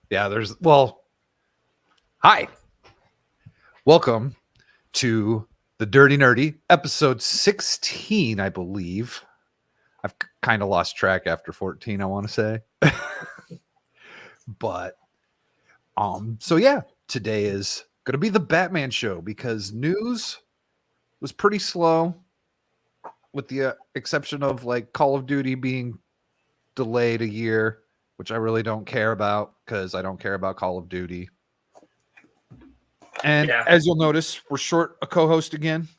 Yeah, well, hi. Welcome to the Dirty Nerdy, episode 16, I believe. I've kind of lost track after 14, I want to say. But so yeah, today is going to be the Batman show because news was pretty slow with the exception of like Call of Duty being delayed a year, which I really don't care about because I don't care about Call of Duty. And Yeah. as you'll notice, we're short a co-host again.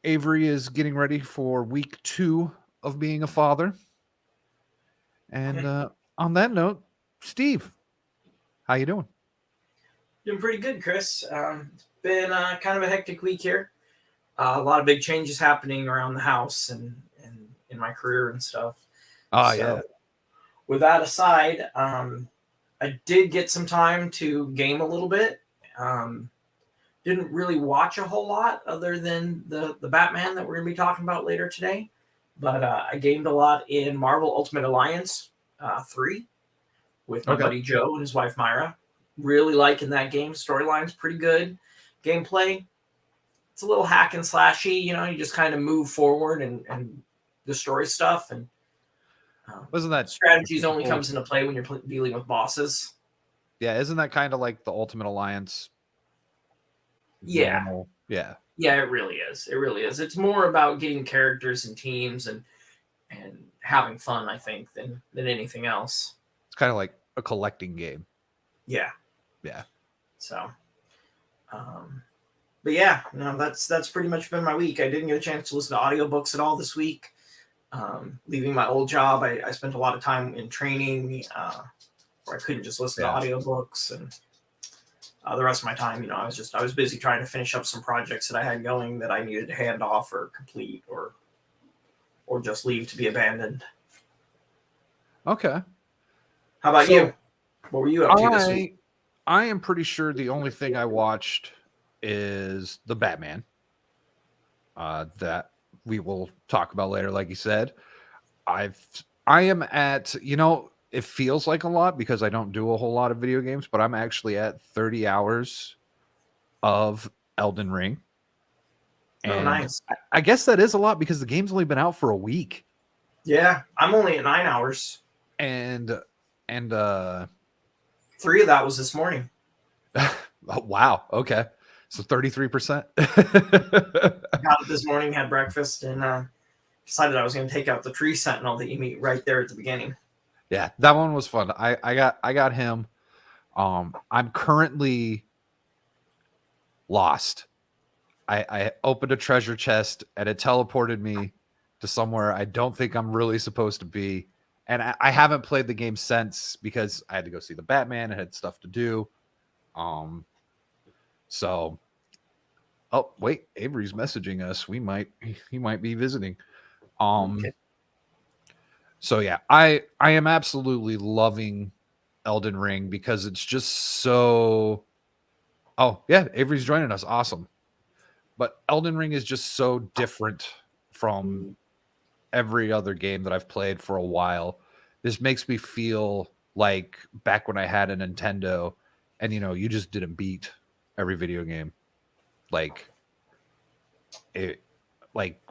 Avery is getting ready for week 2 of being a father. And on that note, Steve, how you doing? Doing pretty good, Chris. It's been kind of a hectic week here. A lot of big changes happening around the house and in my career and stuff. Oh, So, yeah. with that aside, I did get some time to game a little bit. Didn't really watch a whole lot other than the Batman that we're going to be talking about later today. But I gamed a lot in Marvel Ultimate Alliance 3 with my Okay. buddy Joe and his wife Myra. Really liking that game. Storyline's pretty good. Gameplay, it's a little hack and slashy. You just kind of move forward and the story stuff. And Wasn't that strategies only typical? comes into play when you're dealing with bosses. Yeah, isn't that kind of like the Ultimate Alliance Yeah. normal? Yeah. Yeah, it really is. It really is. It's more about getting characters and teams and having fun, I think, than anything else. It's kind of like a collecting game. Yeah. Yeah. So, but yeah, no, that's pretty much been my week. I didn't get a chance to listen to audiobooks at all this week. Leaving my old job, I spent a lot of time in training where I couldn't just listen to audiobooks, and the rest of my time, I was busy trying to finish up some projects that I had going that I needed to hand off or complete or just leave to be abandoned. Okay. How about you? What were you up to this week? I am pretty sure the only thing I watched is the Batman. That we will talk about later, like you said. I am at, it feels like a lot because I don't do a whole lot of video games, but I'm actually at 30 hours of Elden Ring. And nice. I guess that is a lot because the game's only been out for a week. Yeah, I'm only at 9 hours. And 3 of that was this morning. Oh, wow. Okay. So 33%. Got it this morning, had breakfast, and decided I was going to take out the tree sentinel that you meet right there at the beginning. Yeah, that one was fun. I got him. I'm currently lost. I opened a treasure chest and it teleported me to somewhere I don't think I'm really supposed to be. And I haven't played the game since because I had to go see the Batman and had stuff to do. So, oh wait, Avery's messaging us. He might be visiting. Okay. So yeah, I am absolutely loving Elden Ring because it's just so. Oh yeah, Avery's joining us. Awesome. But Elden Ring is just so different from every other game that I've played for a while. This makes me feel like back when I had a Nintendo and you just didn't beat every video game. Like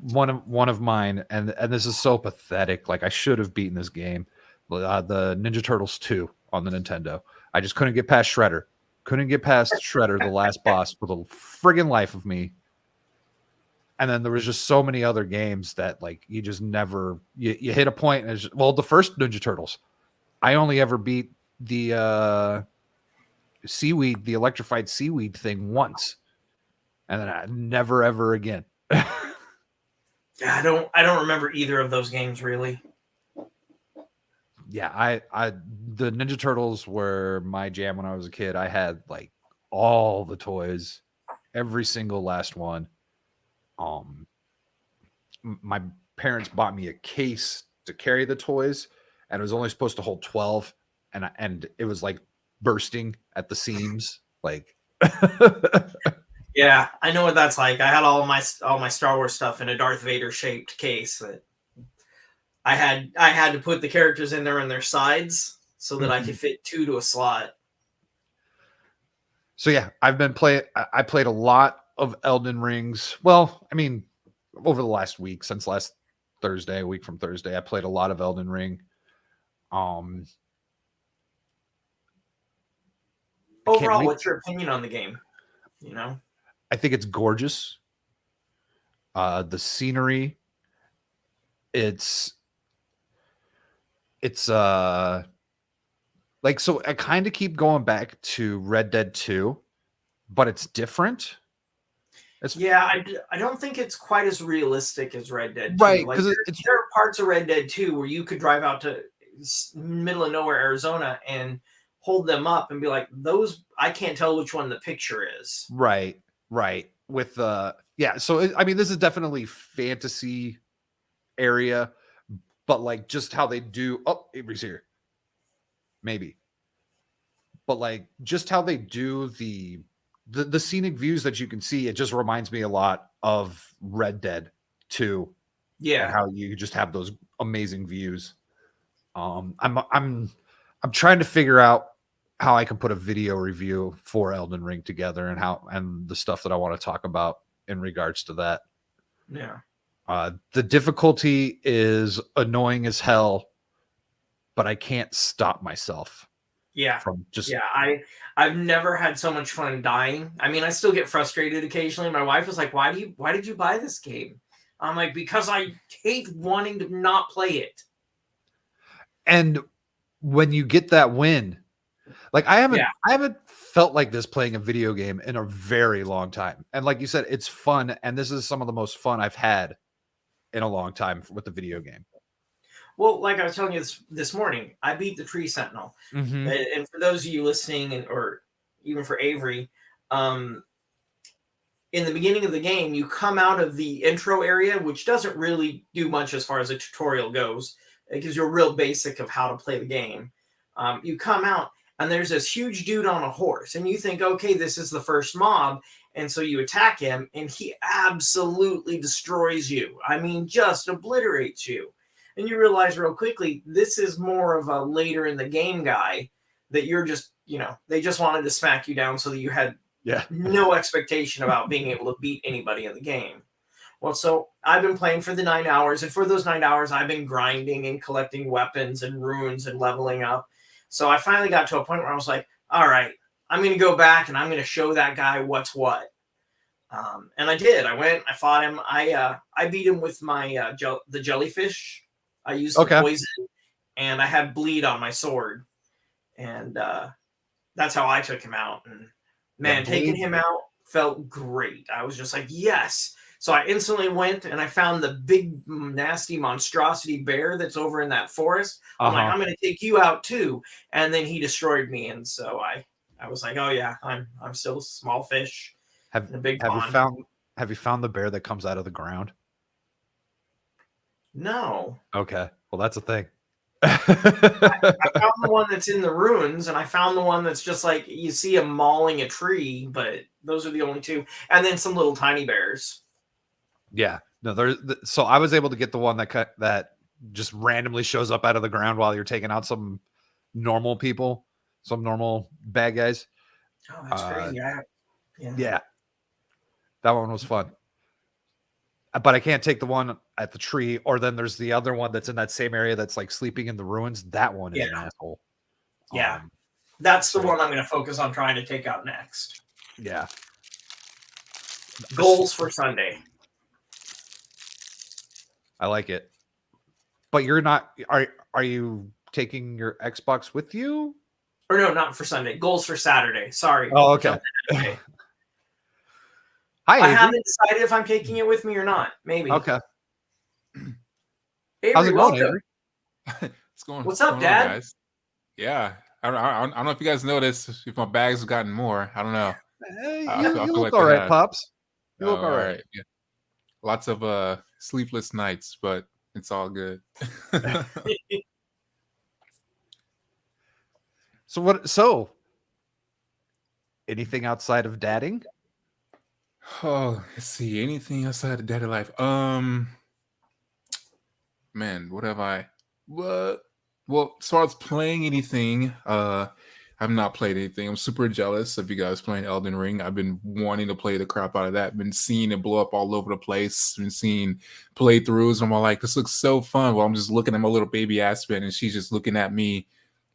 one of mine, and this is so pathetic. Like I should have beaten this game, the Ninja Turtles 2 on the Nintendo. I just couldn't get past Shredder. Couldn't get past Shredder, the last boss, for the friggin' life of me. And then there was just so many other games that like you just never you hit a point and the first Ninja Turtles, I only ever beat the seaweed, the electrified seaweed thing once, and then I never ever again. Yeah, I don't remember either of those games really. Yeah, the Ninja Turtles were my jam when I was a kid. I had like all the toys, every single last one. My parents bought me a case to carry the toys, and it was only supposed to hold 12, and it was like bursting at the seams. Like, Yeah, I know what that's like. I had all my Star Wars stuff in a Darth Vader shaped case that I had to put the characters in there on their sides so that I could fit 2 to a slot. So yeah, I've been playing. I played a lot of Elden Rings. Well, I mean, over the last week, since last Thursday, a week from Thursday, I played a lot of Elden Ring. Overall, what's your opinion on the game? I think it's gorgeous. The scenery, it's like, so I kind of keep going back to Red Dead 2, but it's different. I don't think it's quite as realistic as Red Dead 2. Right, Like because there are parts of Red Dead 2 where you could drive out to middle of nowhere Arizona and hold them up and be like, those, I can't tell which one the picture is. Right. With so I mean, this is definitely fantasy area, but like just how they do. Oh, Avery's here. Maybe, but like just how they do the scenic views that you can see, it just reminds me a lot of Red Dead 2. Yeah, and how you just have those amazing views. I'm trying to figure out how I can put a video review for Elden Ring together, and the stuff that I want to talk about in regards to that. Yeah. The difficulty is annoying as hell, but I can't stop myself. From just I've never had so much fun dying. I mean, I still get frustrated occasionally. My wife was like, why did you buy this game? I'm like, because I hate wanting to not play it. And when you get that win, like I haven't felt like this playing a video game in a very long time. And like you said, it's fun, and this is some of the most fun I've had in a long time with the video game. Well, like I was telling you this morning, I beat the Tree Sentinel. Mm-hmm. And for those of you listening, or even for Avery, in the beginning of the game, you come out of the intro area, which doesn't really do much as far as a tutorial goes. It gives you a real basic of how to play the game. You come out, and there's this huge dude on a horse, and you think, okay, this is the first mob, and so you attack him, and he absolutely destroys you. I mean, just obliterates you. And you realize real quickly, this is more of a later in the game guy that you're just, they just wanted to smack you down so that you had no expectation about being able to beat anybody in the game. Well, so I've been playing for the 9 hours, and for those 9 hours, I've been grinding and collecting weapons and runes and leveling up. So I finally got to a point where I was like, all right, I'm going to go back and I'm going to show that guy what's what. And I did. I went, I fought him. I beat him with my the jellyfish. I used the poison, and I had bleed on my sword. And that's how I took him out. And man, taking him out felt great. I was just like, yes. So I instantly went and I found the big, nasty monstrosity bear that's over in that forest. I'm like, I'm going to take you out too. And then he destroyed me. And so I was like, oh yeah, I'm still a small fish in a big pond. Have you found the bear that comes out of the ground? No. Okay. Well, that's a thing. I found the one that's in the ruins, and I found the one that's just like you see him mauling a tree, but those are the only two. And then some little tiny bears. Yeah. No, so I was able to get the one that just randomly shows up out of the ground while you're taking out some normal people, some normal bad guys. Oh, that's crazy. Yeah. That one was fun. But I can't take the one at the tree, or then there's the other one that's in that same area that's like sleeping in the ruins. That one is an asshole. Yeah. That's the one I'm going to focus on trying to take out next. Yeah. Goals for Sunday. I like it. But you're not, are you taking your Xbox with you? Or no, not for Sunday. Goals for Saturday. Sorry. Oh, okay. Hi, I haven't decided if I'm taking it with me or not. Maybe. Okay. Avery, how's it going, Avery? It's going. What's up, Dad? Guys? Yeah. I don't know if you guys noticed if my bags have gotten more. I don't know. You look all right, Pops. You look all right. Yeah. Lots of sleepless nights, but it's all good. So anything outside of dadding? Oh, let's see. Anything outside of daddy life? Man, what? Well, as far as playing anything, I've not played anything. I'm super jealous of you guys playing Elden Ring. I've been wanting to play the crap out of that. Been seeing it blow up all over the place. Been seeing playthroughs. I'm all like, this looks so fun. Well, I'm just looking at my little baby Aspen, and she's just looking at me.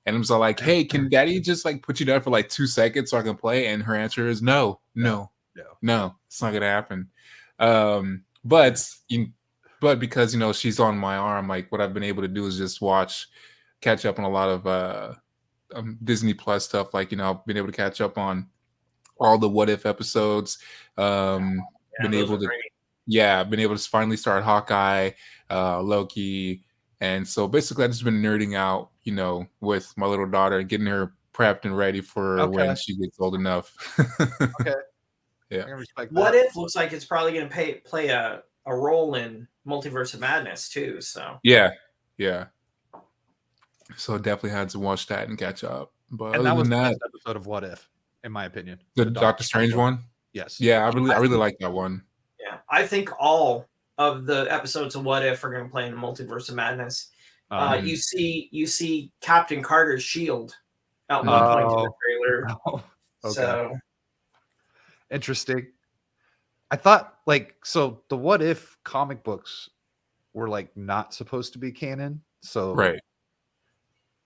And I'm just like, hey, can Daddy just like put you down for like 2 seconds so I can play? And her answer is no. It's not gonna happen. But because she's on my arm, like what I've been able to do is just catch up on a lot of Disney Plus stuff. Like I've been able to catch up on all the What If episodes. Been able to finally start Hawkeye, Loki, and so basically I've just been nerding out, with my little daughter and getting her prepped and ready for when she gets old enough. Okay. Yeah. I can respect What that. If looks like it's probably going to play a role in Multiverse of Madness too. So yeah. So definitely had to watch that and catch up. But And other that was than the that, best episode of What If, in my opinion. the Doctor Strange one. Yes. Yeah, I really like that one. Yeah, I think all of the episodes of What If are going to play in the Multiverse of Madness. You see Captain Carter's shield at one point in the trailer. Okay. So interesting. I thought so the What If comic books were not supposed to be canon. So right.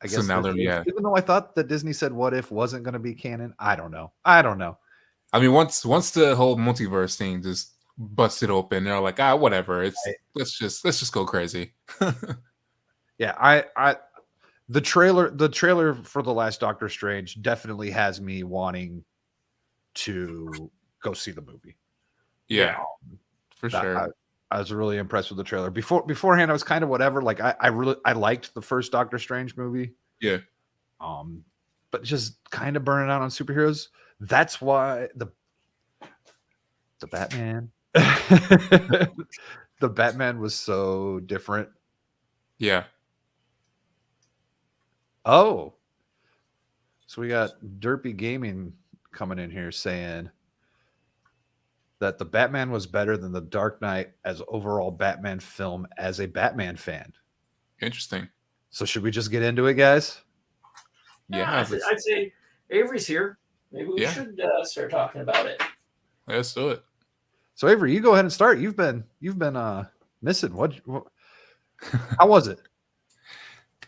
I guess so now they're even though I thought that Disney said What If wasn't going to be canon, I don't know. I mean, once the whole multiverse thing just busted open, they're like, whatever. Let's just go crazy. Yeah, the trailer for the last Doctor Strange definitely has me wanting to go see the movie. Yeah, for sure. I was really impressed with the trailer. Beforehand, I was kind of whatever. Like I liked the first Doctor Strange movie. Yeah. But just kind of burning out on superheroes. That's why the Batman, the Batman was so different. Yeah. Oh, so we got Derpy Gaming coming in here saying that the Batman was better than the Dark Knight as overall Batman film as a Batman fan. Interesting. So should we just get into it, guys? Yeah, I'd say Avery's here. Maybe we should start talking about it. Let's do it. So Avery, you go ahead and start. You've been missing. What how was it?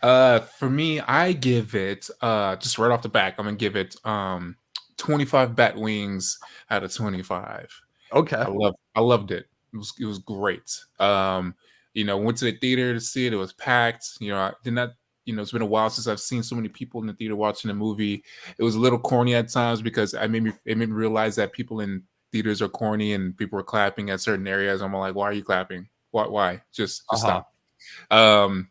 For me, I give it just right off the back, I'm gonna give it 25 bat wings out of 25. Okay. I loved it. It was great. Went to the theater to see it. It was packed. I did not. It's been a while since I've seen so many people in the theater watching a movie. It was a little corny at times because it made me realize that people in theaters are corny and people were clapping at certain areas. I'm like, why are you clapping? Why? Just stop. Overall,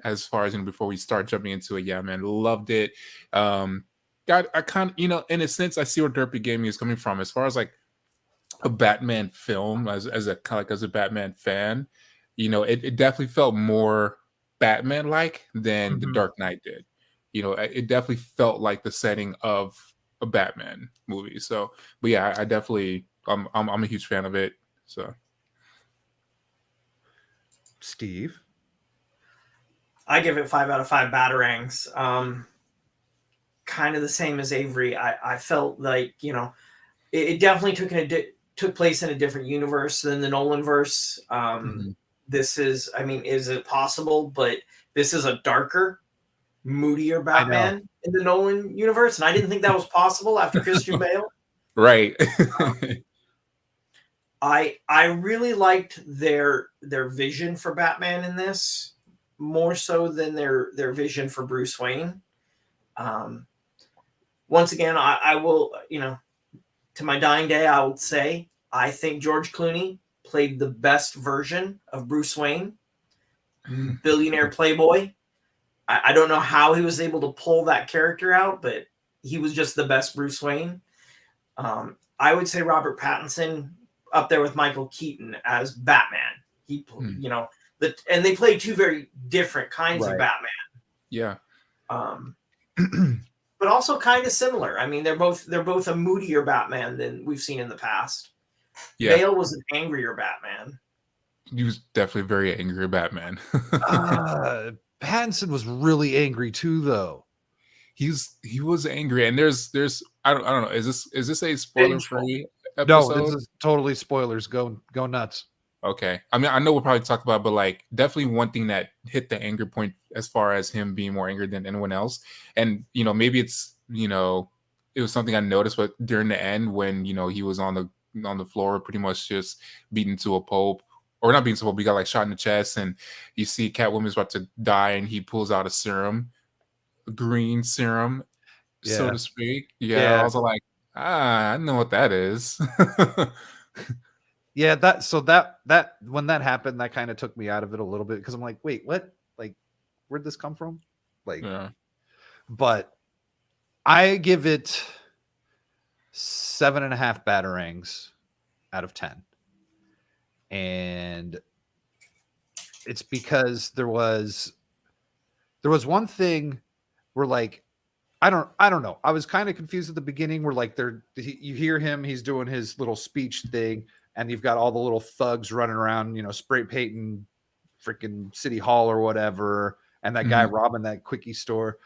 as far as before we start jumping into it, yeah, man, loved it. I kind of, in a sense, I see where Derpy Gaming is coming from as far as like a Batman film, as a Batman fan. It definitely felt more Batman-like than the Dark Knight did. It definitely felt like the setting of a Batman movie. So, but yeah, I definitely, I'm a huge fan of it. So, Steve, I give it 5 out of 5 batarangs. Kind of the same as Avery. I felt like it definitely took place in a different universe than the Nolanverse. This is, is it possible? But this is a darker, moodier Batman in the Nolan universe, and I didn't think that was possible after Christian Bale. Right. I really liked their vision for Batman in this, more so than their vision for Bruce Wayne. Once again, I will, to my dying day, I would say I think George Clooney played the best version of Bruce Wayne, billionaire playboy. I don't know how he was able to pull that character out, but he was just the best Bruce Wayne. I would say Robert Pattinson up there with Michael Keaton as Batman. And they play two very different kinds of Batman. Yeah. But also kind of similar. They're both a moodier Batman than we've seen in the past. Yeah. Bale was an angrier Batman. he was definitely very angry at Batman. Pattinson was really angry too, though. He was angry, and there's I don't know. Is this a spoiler free No, this episode? is totally spoilers. Go nuts. Okay. I mean, I know we'll probably talk about it, but like definitely one thing that hit the anger point as far as him being more angry than anyone else. And maybe it's, it was something I noticed, but during the end when, he was on the floor pretty much just beaten to a pulp. Or not beaten to a pulp, he got like shot in the chest, and you see Catwoman's about to die and he pulls out a serum, a green serum, so Yeah. to speak. Yeah. I was like, I know what that is. Yeah, that when that happened, that kind of took me out of it a little bit because I'm like, wait, what? Like, where'd this come from? Like, Yeah. But I give it 7.5 batarangs out of 10, and it's because there was one thing where like I don't know. I was kind of confused at the beginning where like you hear him, he's doing his little speech thing, and you've got all the little thugs running around, spray painting freaking City Hall or whatever, and that guy robbing that quickie store.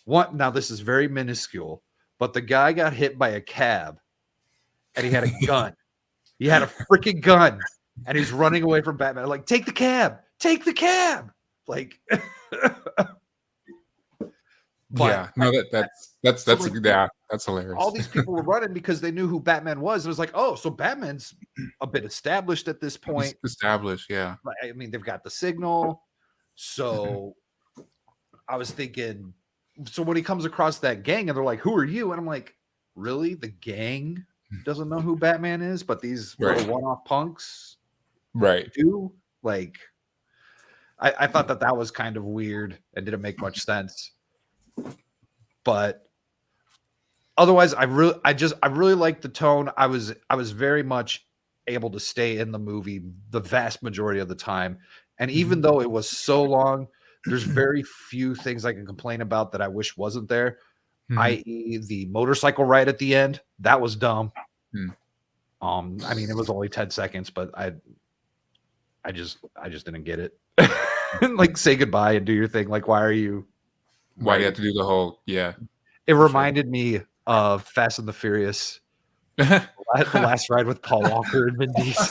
Now this is very minuscule, but the guy got hit by a cab and he had a gun. He had a freaking gun and he's running away from Batman. Like, take the cab. Like yeah, no, that's that's hilarious. All these people were running because they knew who Batman was. It was like, oh, so Batman's a bit established at this point. Established, yeah. I mean, they've got the signal. So I was thinking, so when he comes across that gang and they're like, who are you? And I'm like, really? The gang doesn't know who Batman is, but these little one-off punks do? Like, I thought that was kind of weird and didn't make much sense. But otherwise, I really liked the tone. I was very much able to stay in the movie the vast majority of the time. And even though it was so long, there's very few things I can complain about that I wish wasn't there. I.e. the motorcycle ride at the end. That was dumb. I mean, it was only 10 seconds, but I just didn't get it. Like, say goodbye and do your thing. Like, why do you have to do the whole It reminded me of Fast and the Furious. The last ride with Paul Walker and Vin Diesel.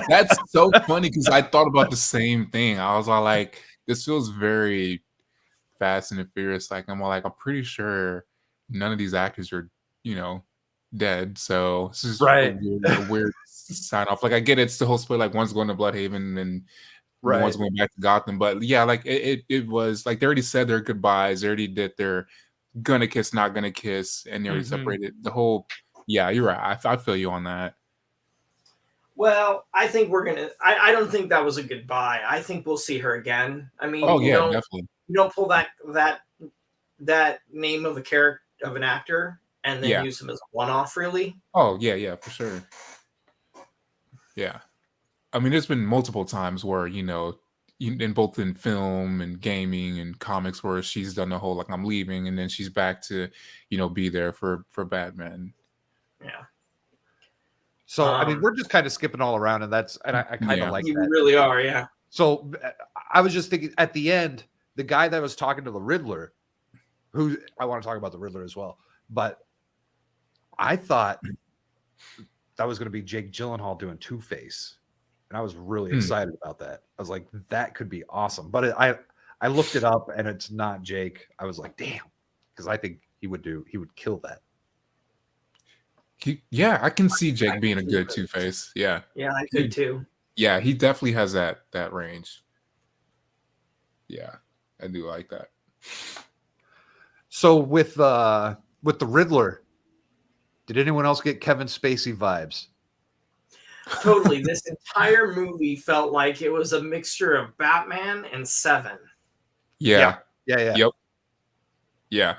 That's so funny because I thought about the same thing. I was all like, this feels very Fast and the Furious. Like, I'm pretty sure none of these actors are, dead. So this is a weird sign off. Like, I get it's the whole split. Like, one's going to Bloodhaven and one's going back to Gotham. But yeah, like it was like they already said their goodbyes. They already did their gonna kiss, not gonna kiss, and they already separated. The whole, yeah, you're right. I feel you on that. Well, I think we're gonna. I don't think that was a goodbye. I think we'll see her again. I mean, definitely. You don't pull that name of a character of an actor and then use him as a one-off, really. Oh yeah, for sure. Yeah, I mean, there's been multiple times where in both in film and gaming and comics where she's done the whole like I'm leaving and then she's back to be there for Batman. Yeah. So I mean, we're just kind of skipping all around, and I kind of like that. You really are, yeah. So I was just thinking at the end, the guy that was talking to the Riddler, who I want to talk about the Riddler as well, but I thought that was going to be Jake Gyllenhaal doing Two-Face. And I was really excited about that. I was like, that could be awesome. But I looked it up and it's not Jake. I was like, damn, because I think he would kill that. I can see Jake being a good Two-Face. Yeah. Yeah, I could too. Yeah, he definitely has that range. Yeah, I do like that. So with the Riddler, did anyone else get Kevin Spacey vibes? Totally. This entire movie felt like it was a mixture of Batman and Seven. Yeah. Yep. Yeah.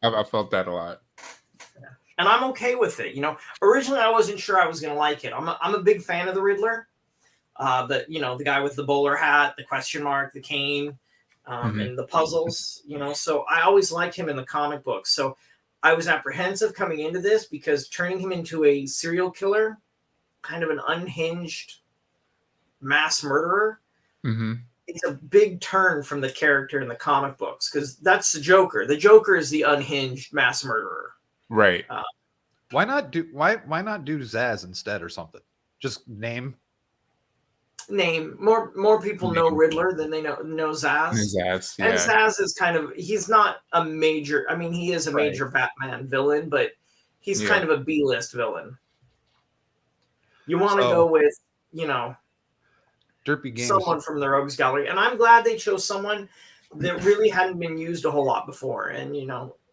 I felt that a lot. Yeah. And I'm okay with it. Originally I wasn't sure I was going to like it. I'm a big fan of the Riddler. The guy with the bowler hat, the question mark, the cane, and the puzzles, so I always liked him in the comic books. So I was apprehensive coming into this because turning him into a serial killer, kind of an unhinged mass murderer, Mm-hmm. it's a big turn from the character in the comic books, because that's the Joker. The Joker is the unhinged mass murderer. Right. Why not do Zaz instead or something? Just name. More people know Riddler than they know Zaz. His ass, And yeah. Zaz is he's not a major, I mean, he is a major Batman villain, but he's kind of a B-list villain. You want to go with, Derpy Games. someone from the Rogues Gallery. And I'm glad they chose someone that really hadn't been used a whole lot before. And,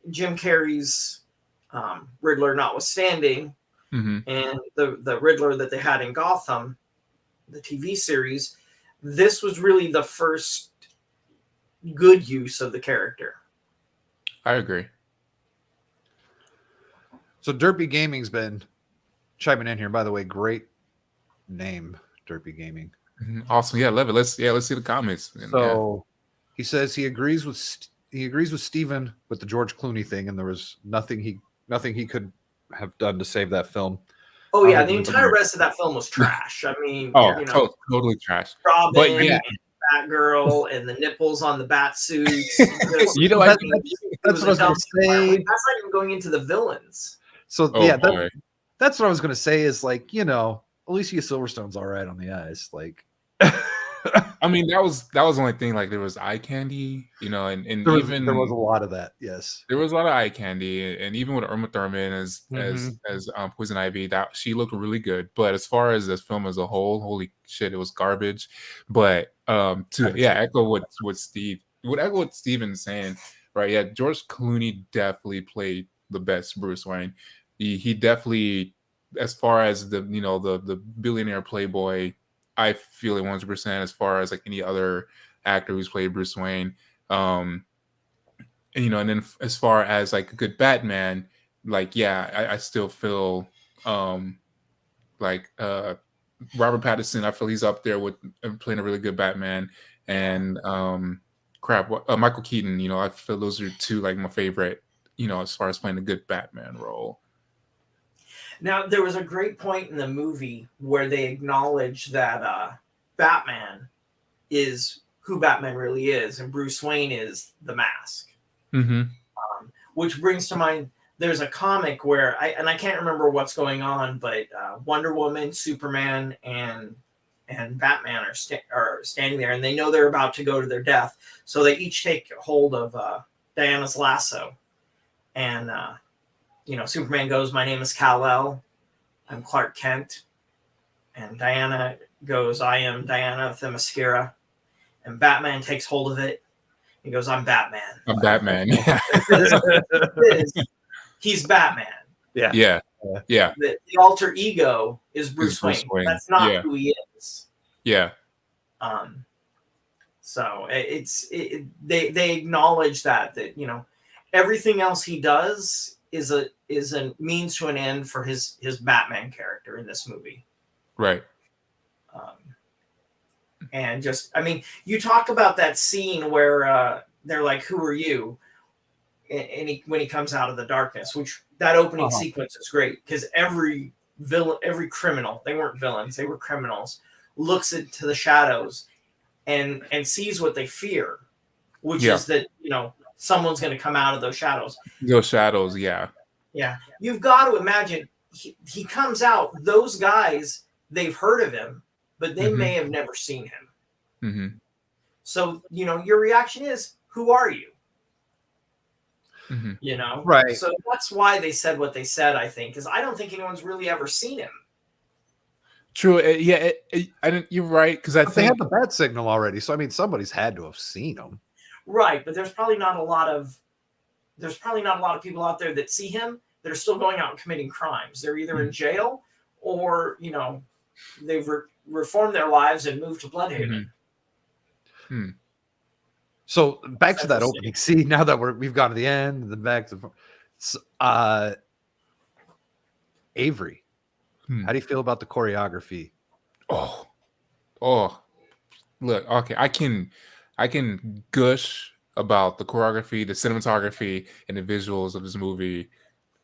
Jim Carrey's Riddler notwithstanding, and the Riddler that they had in Gotham, the TV series, this was really the first good use of the character. I agree. So Derpy Gaming's been chiming in here. By the way, great name, Derpy Gaming. Awesome. Yeah, love it. Let's see the comments. So he says he agrees with Steven with the George Clooney thing, and there was nothing he could have done to save that film. Oh yeah, the entire rest of that film was trash. I mean, totally trash. Robin, But yeah, and Batgirl, and the nipples on the bat suits. That's what I was going to say. That's not even going into the villains. So that's what I was going to say. Is like, Alicia Silverstone's all right on the eyes. Like, I mean, that was the only thing. Like, there was eye candy, and there was a lot of that. Yes, there was a lot of eye candy, and even with Uma Thurman as Poison Ivy, that she looked really good. But as far as this film as a whole, holy shit, it was garbage. But echo what Steven's saying, right? Yeah, George Clooney definitely played the best Bruce Wayne. He definitely, as far as the billionaire playboy, I feel it 100% as far as like any other actor who's played Bruce Wayne. And then as far as like a good Batman, like, I still feel like Robert Pattinson, I feel he's up there with playing a really good Batman. And Michael Keaton, I feel those are two like my favorite, as far as playing a good Batman role. Now, there was a great point in the movie where they acknowledged that Batman is who Batman really is, and Bruce Wayne is the mask. Which brings to mind, there's a comic where, I can't remember what's going on, but Wonder Woman, Superman, and Batman are standing there, and they know they're about to go to their death, so they each take hold of Diana's lasso, and Superman goes, "My name is Kal-El. I'm Clark Kent." And Diana goes, "I am Diana Themyscira." And Batman takes hold of it. He goes, "I'm Batman." I'm Batman. Yeah. He's Batman. Yeah. The alter ego is Bruce Wayne. That's not who he is. Yeah. So they acknowledge that everything else he does is a means to an end for his Batman character in this movie. Right. And just, I mean, you talk about that scene where they're like, "Who are you?" And when he comes out of the darkness, which that opening sequence is great, because every criminal, they weren't villains, they were criminals, looks into the shadows and sees what they fear, which is that, someone's going to come out of those shadows. Those shadows, yeah. Yeah. You've got to imagine he comes out, those guys, they've heard of him, but they may have never seen him. So, your reaction is, who are you? Right. So that's why they said what they said, I think, because I don't think anyone's really ever seen him. True. You're right, because I think they had the bat signal already. So, I mean, somebody's had to have seen him. Right, but there's probably not a lot of people out there that see him that are still going out and committing crimes. They're either in jail or, they've reformed their lives and moved to Bloodhaven. So back to that opening. See, now that we've gone to the end, then back to Avery. How do you feel about the choreography? Oh, look, okay, I can gush about the choreography, the cinematography, and the visuals of this movie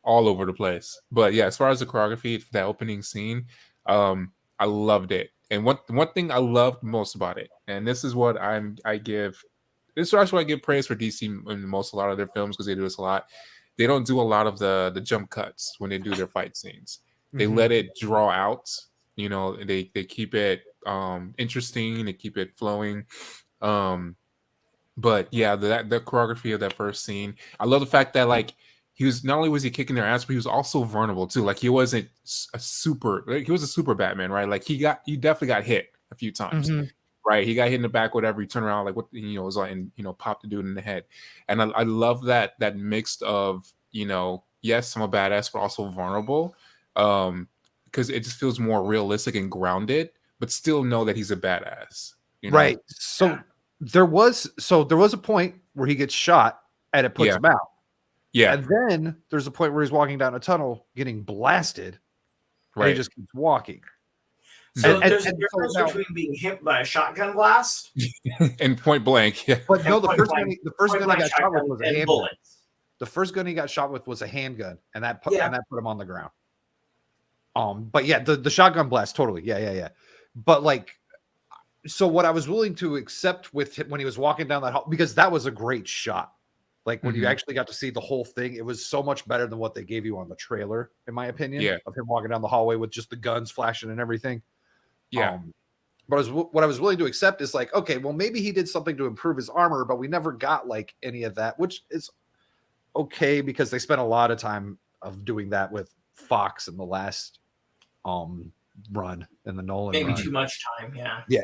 all over the place. But yeah, as far as the choreography for that opening scene, I loved it. And one thing I loved most about it, and this is what this is actually why I give praise for DC in a lot of their films, because they do this a lot. They don't do a lot of the jump cuts when they do their fight scenes. They let it draw out. You know, they keep it interesting. They keep it flowing. But yeah, the choreography of that first scene, I love the fact that like he was not only was he kicking their ass, but he was also vulnerable too. Like he wasn't he was a super Batman, right? Like he definitely got hit a few times, right? He got hit in the back, whatever. He turned around, like what it was like, and popped the dude in the head. And I love that mix of yes, I'm a badass, but also vulnerable, because it just feels more realistic and grounded, but still know that he's a badass, right? So there was a point where he gets shot and it puts him out. Yeah. And then there's a point where he's walking down a tunnel getting blasted. Right. And he just keeps walking. So there's a difference between being hit by a shotgun blast and point blank. Yeah. But no, the first gun he got shot with was a handgun. The first gun he got shot with was a handgun, and that put him on the ground. But yeah, the shotgun blast, totally. Yeah. But like, so what I was willing to accept with him when he was walking down that hall, because that was a great shot. Like when you actually got to see the whole thing, it was so much better than what they gave you on the trailer, in my opinion, of him walking down the hallway with just the guns flashing and everything. Yeah. But what I was willing to accept is like, okay, well, maybe he did something to improve his armor, but we never got like any of that, which is okay because they spent a lot of time of doing that with Fox in the last run in the Nolan maybe run. Too much time.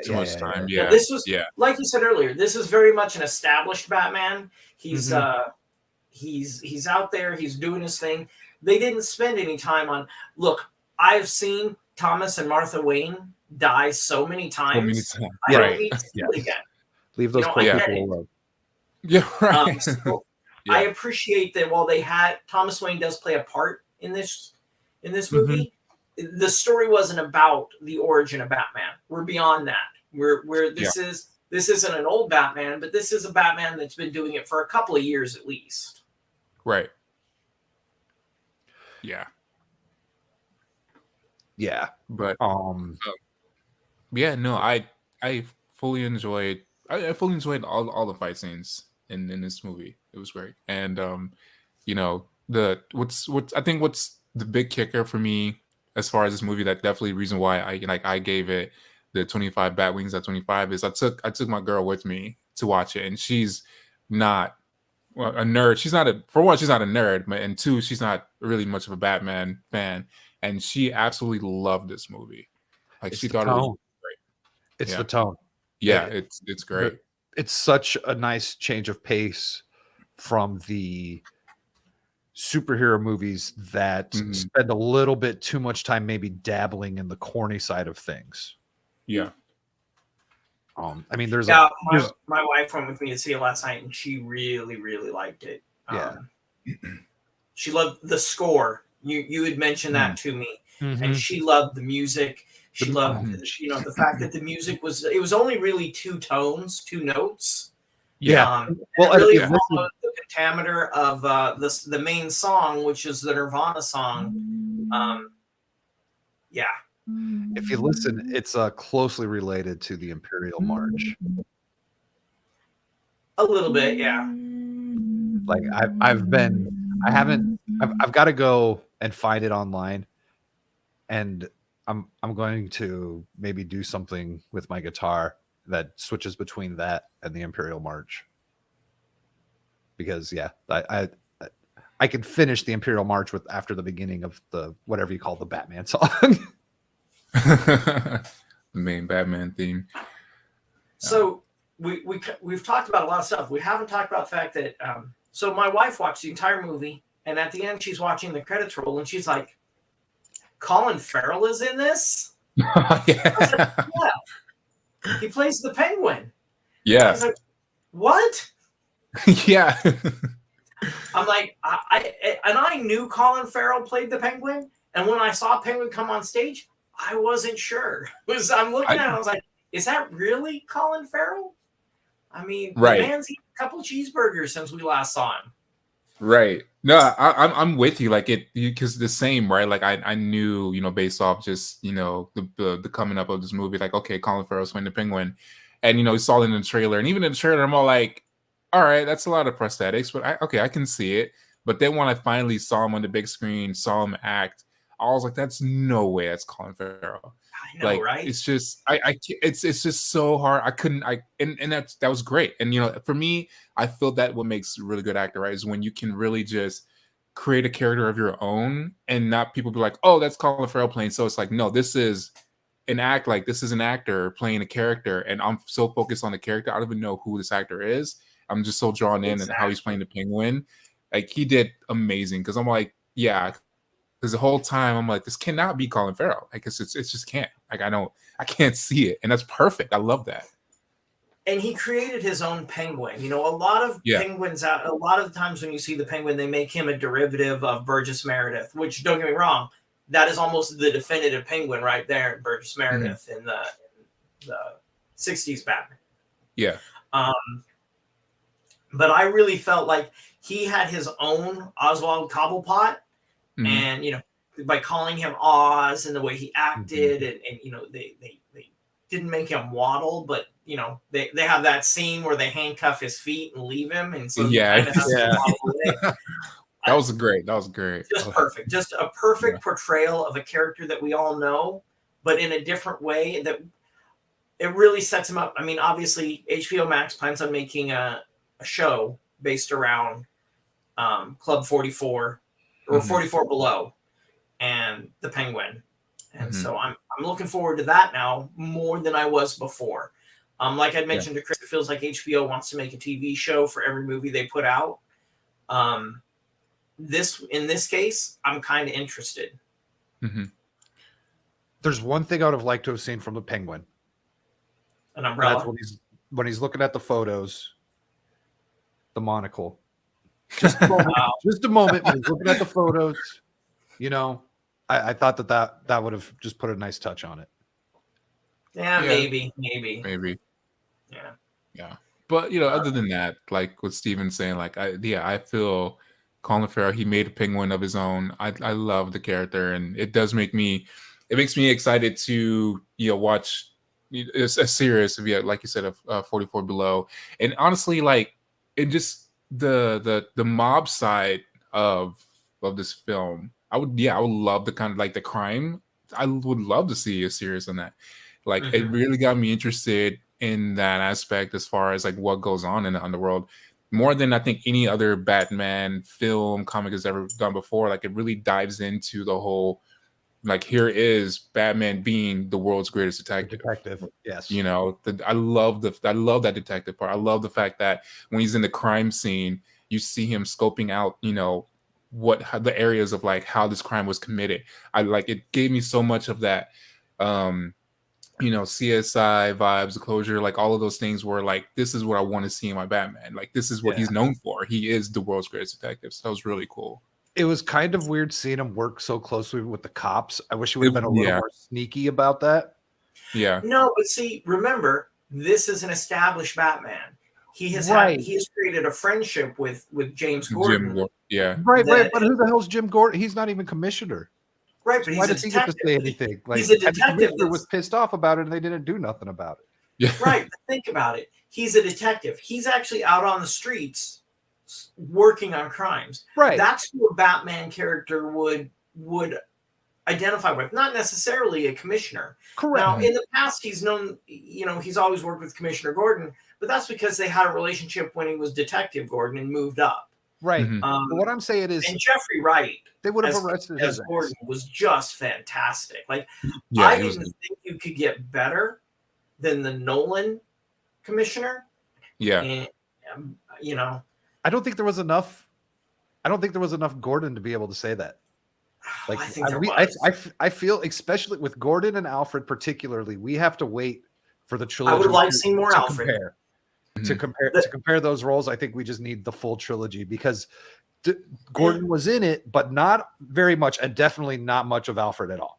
Too much time. This was like you said earlier, this is very much an established Batman. He's he's out there, he's doing his thing. They didn't spend any time on Look, I've seen Thomas and Martha Wayne die so many times. I don't need to see it again. Leave those poor people alone. Yeah, right. I appreciate that while Thomas Wayne does play a part in this movie, the story wasn't about the origin of Batman. We're beyond that. This isn't an old Batman, but this is a Batman that's been doing it for a couple of years at least. Right. Yeah. Yeah. But I fully enjoyed all the fight scenes in this movie. It was great. And what's the big kicker for me as far as this movie, that definitely reason why I gave it the 25 bat wings at 25 is I took my girl with me to watch it, and she's not a nerd. She's not a nerd, and two, she's not really much of a Batman fan, and she absolutely loved this movie. Like she thought it was great. It's the tone. Yeah, it's great. It's such a nice change of pace from the superhero movies that spend a little bit too much time maybe dabbling in the corny side of things. Yeah. I mean, my wife went with me to see it last night, and she really, really liked it. She loved the score. You had mentioned that to me, and she loved the music. She loved, the fact that the music was only really two notes. Yeah. Well, it really followed the pentameter of the main song, which is the Nirvana song. If you listen, it's closely related to the Imperial March. A little bit, yeah. Like I've got to go and find it online, and I'm going to maybe do something with my guitar that switches between that and the Imperial March, because I can finish the Imperial March after the beginning of the whatever you call the Batman song. The main Batman theme. So we've talked about a lot of stuff. We haven't talked about the fact that so my wife watched the entire movie, and at the end she's watching the credits roll, and she's like, Colin Farrell is in this? Yeah. He plays the Penguin. Yeah. I was like, what? Yeah. I'm like, I knew Colin Farrell played the Penguin, and when I saw Penguin come on stage, I wasn't sure. I'm looking at it, I was like, is that really Colin Farrell? I mean, the man's eaten a couple cheeseburgers since we last saw him. Right. No, I'm with you. Like because the same, right? Like I knew, based off just the coming up of this movie, like okay, Colin Farrell's playing the Penguin, and we saw it in the trailer, and even in the trailer, I'm all like, all right, that's a lot of prosthetics, but I can see it. But then when I finally saw him on the big screen, saw him act, I was like, that's no way that's Colin Farrell. I know, right? It's just it's just so hard. I couldn't and that was great. And for me, I feel that what makes a really good actor, right, is when you can really just create a character of your own and not people be like, oh, that's Colin Farrell playing. So it's like, no, this is an actor playing a character, and I'm so focused on the character, I don't even know who this actor is. I'm just so drawn in and how he's playing the Penguin. Like he did amazing because I'm like, yeah. Because the whole time I'm like, this cannot be Colin Farrell. Like it's just can't. Like I can't see it, and that's perfect. I love that. And he created his own penguin. A lot of penguins out. A lot of the times when you see the Penguin, they make him a derivative of Burgess Meredith. Which, don't get me wrong, that is almost the definitive Penguin right there in Burgess Meredith in the '60s Batman. Yeah. But I really felt like he had his own Oswald Cobblepot. Mm-hmm. And by calling him Oz and the way he acted, mm-hmm. and they didn't make him waddle, but they have that scene where they handcuff his feet and leave him, and so that was great. Just perfect, just a perfect portrayal of a character that we all know, but in a different way that it really sets him up. I mean, obviously, HBO Max plans on making a show based around Club 44. Or 44 Below and the Penguin. And so I'm looking forward to that now more than I was before. Like I mentioned to Chris, it feels like HBO wants to make a TV show for every movie they put out. In this case, I'm kind of interested. Mm-hmm. There's one thing I would have liked to have seen from the Penguin. An umbrella. That's when he's looking at the photos, the monocle. Just a moment when he's looking at the photos, I thought that would have just put a nice touch on it. Yeah, maybe. Yeah. But other than that, like what Steven's saying, like I feel Colin Farrell, he made a Penguin of his own. I love the character, and it makes me excited to watch a series of like you said of 44 Below. And honestly, like it just the mob side of this film, I would love the kind of like the crime. I would love to see a series on that. Like it really got me interested in that aspect as far as like what goes on in the underworld, more than I think any other Batman film comic has ever done before. Like it really dives into the whole, like here is Batman being the world's greatest detective. Yes. I love that detective part. I love the fact that when he's in the crime scene, you see him scoping out, how the areas of like how this crime was committed. It gave me so much of that, CSI vibes, the closure, like all of those things where like, this is what I want to see in my Batman. Like this is what he's known for. He is the world's greatest detective. So that was really cool. It was kind of weird seeing him work so closely with the cops. I wish he would have been a little more sneaky about that. Yeah. No, but see, remember, this is an established Batman. He has created a friendship with James Gordon. Right. But who the hell's Jim Gordon? He's not even commissioner. Right, but why does he get to say anything? Like, he's a detective. The was pissed off about it, and they didn't do nothing about it. Yeah. Right. But think about it. He's a detective. He's actually out on the streets working on crimes. Right. That's who a Batman character would identify with, not necessarily a commissioner. Correct. Now, in the past, he's known, he's always worked with Commissioner Gordon, but that's because they had a relationship when he was Detective Gordon and moved up. Right. But what I'm saying is, and Jeffrey Wright, they would have arrested as Gordon was just fantastic. Like, I didn't think you could get better than the Nolan Commissioner. Yeah. And, I don't think there was enough. I don't think there was enough Gordon to be able to say that. Like, I think there was. I feel, especially with Gordon and Alfred, particularly, we have to wait for the trilogy. I would like to see more Alfred. To compare those roles, I think we just need the full trilogy because Gordon was in it, but not very much, and definitely not much of Alfred at all.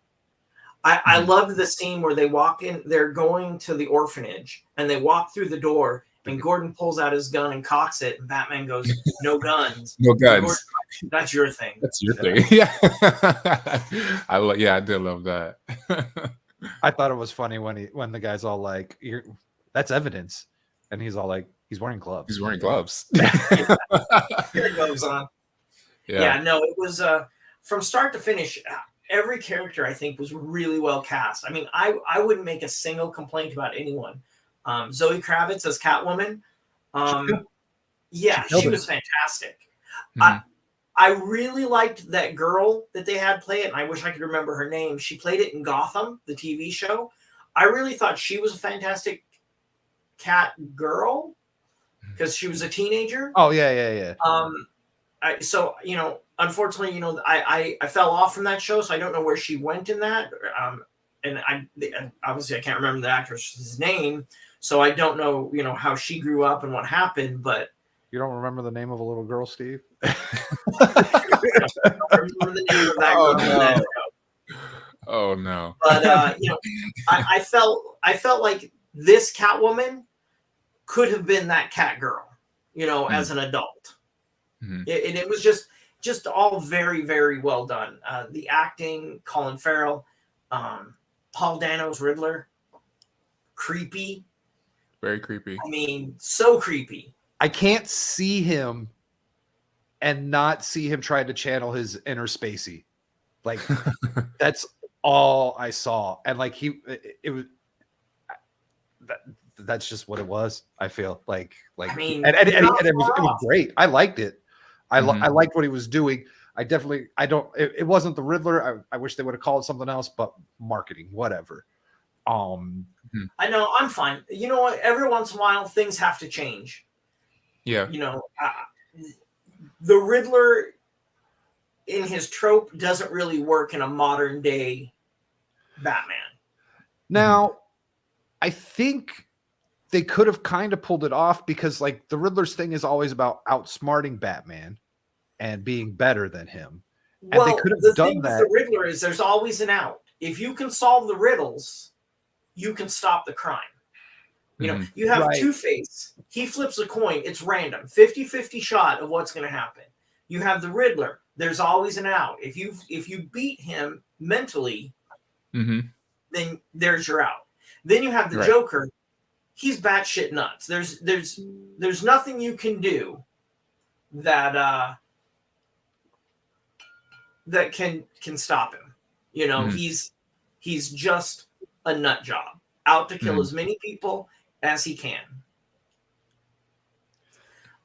I loved the scene where they walk in. They're going to the orphanage, and they walk through the door. And Gordon pulls out his gun and cocks it, and Batman goes, "No guns." No And guns. Gordon, that's your thing. That's your thing. Yeah. I did love that. I thought it was funny when the guy's all like, "That's evidence," and he's all like, "He's wearing gloves." He's wearing gloves. Here it goes on. Yeah. No, it was from start to finish. Every character I think was really well cast. I mean, I wouldn't make a single complaint about anyone. Zoe Kravitz as Catwoman. She was fantastic. Mhm. I really liked that girl that they had play it, and I wish I could remember her name. She played it in Gotham, the TV show. I really thought she was a fantastic cat girl because she was a teenager. Oh yeah. So unfortunately, I fell off from that show, so I don't know where she went in that. And obviously I can't remember the actress's name, so I don't know, how she grew up and what happened. But You don't remember the name of a little girl, Steve? I don't remember the name of that girl in that show. Oh no. But I felt like this Catwoman could have been that cat girl, as an adult. Mhm. It was just all very, very well done. The acting, Colin Farrell, Paul Dano's Riddler, creepy. Very creepy. I mean, so creepy. I can't see him and not see him trying to channel his inner Spacey. Like that's all I saw, and like it was. That's just what it was. I feel like I mean, and it was great. I liked it. I liked what he was doing. It wasn't the Riddler. I wish they would have called it something else, but marketing, whatever. I know, I'm fine. You know what? Every once in a while, things have to change. Yeah. The Riddler in his trope doesn't really work in a modern day Batman. Now, I think they could have kind of pulled it off because like the Riddler's thing is always about outsmarting Batman and being better than him. And Well, they could have the done thing that. with the Riddler is there's always an out. If you can solve the riddles, you can stop the crime. You have Right. Two-Face. He flips a coin. It's random. 50-50 shot of what's going to happen. You have the Riddler. There's always an out. If you beat him mentally, then there's your out. Then you have the Right. Joker. He's batshit nuts. There's nothing you can do that that can stop him. He's just a nut job, out to kill as many people as he can.